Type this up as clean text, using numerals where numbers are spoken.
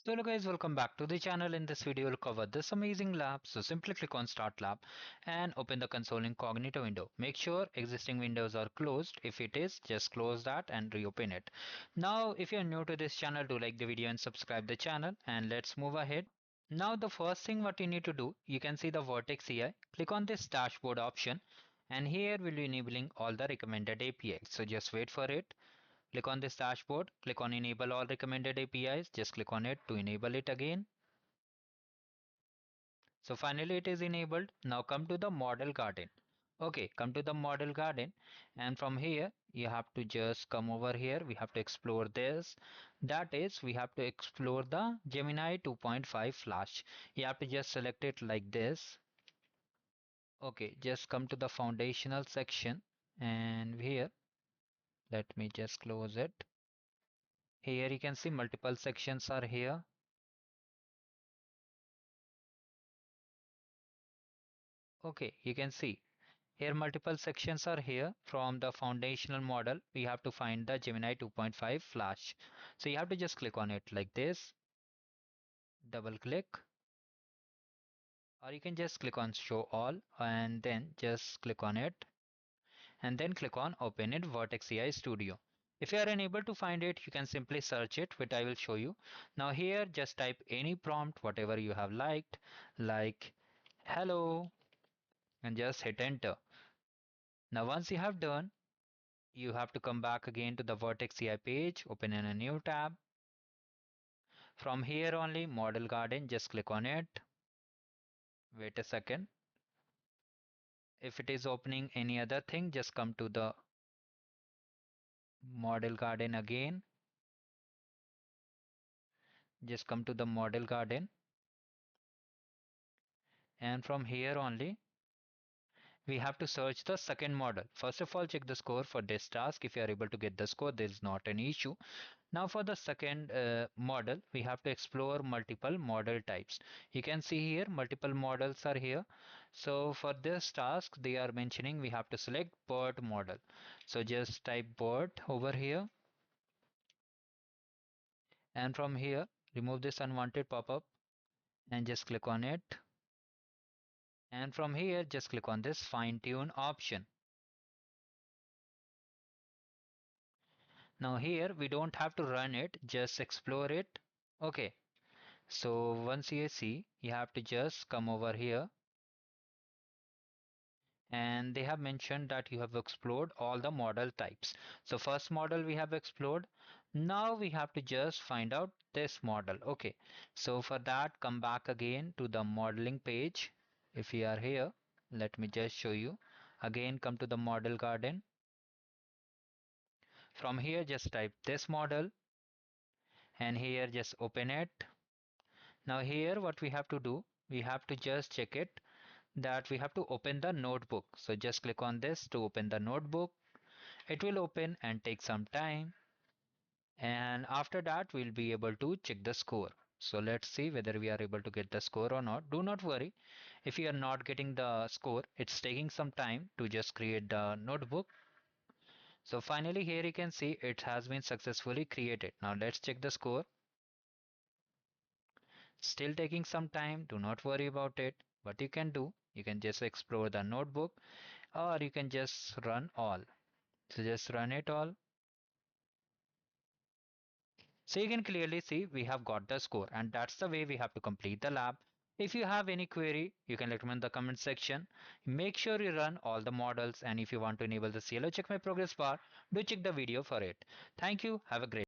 So hello guys, welcome back to the channel. In this video we'll cover this amazing lab. So simply click on start lab and open the console incognito window. Make sure existing windows are closed. If it is, just close that and reopen it. Now if you're new to this channel, do like the video and subscribe the channel, and let's move ahead. Now the first thing what you need to do, you can see the vertex AI. Click on this dashboard option, and here we'll be enabling all the recommended APIs. So just wait for it. Click on this dashboard, click on enable all recommended APIs, just click on it to enable it again. So finally it is enabled. Now come to the model garden. Okay, come to the model garden, and from here you have to just come over here. We have to explore this. That is, we have to explore the Gemini 2.5 Flash. You have to just select it like this. Okay, just come to the foundational section, and here let me just close it. Here you can see multiple sections are here. Okay, you can see here multiple sections are here. From the foundational model, we have to find the Gemini 2.5 Flash. So you have to just click on it like this, double click, or you can just click on show all and then just click on it and then click on open it Vertex AI Studio. If you are unable to find it, you can simply search it, which I will show you. Now here just type any prompt, whatever you have liked, like hello, and just hit enter. Now once you have done, you have to come back again to the Vertex AI page, open in a new tab. From here only, Model Garden, just click on it. Wait a second. If it is opening any other thing, just come to the Model Garden again. Just come to the Model Garden. And from here only, we have to search the second model. First of all, check the score for this task. If you are able to get the score, there is not an issue. Now for the second model, we have to explore multiple model types. You can see here multiple models are here. So for this task, they are mentioning we have to select BERT model. So just type BERT over here, and from here remove this unwanted pop-up and just click on it. And from here just click on this fine tune option. Now here we don't have to run it, just explore it. Okay, so once you see, you have to just come over here, and they have mentioned that you have explored all the model types. So first model we have explored. Now we have to just find out this model. Okay, so for that, come back again to the modeling page. If you are here, let me just show you. Again, come to the model garden. From here just type this model, and here just open it. Now here what we have to do, we have to just check it that we have to open the notebook. So just click on this to open the notebook. It will open and take some time, and after that we'll be able to check the score. So let's see whether we are able to get the score or not. Do not worry if you are not getting the score, it's taking some time to just create the notebook. So finally here you can see it has been successfully created. Now let's check the score. Still taking some time, do not worry about it. What you can do, you can just explore the notebook, or you can just run all. So just run it all. So you can clearly see we have got the score, and that's the way we have to complete the lab. If you have any query, you can let me know in the comment section. Make sure you run all the models, and if you want to enable the CLO check my progress bar, do check the video for it. Thank you. Have a great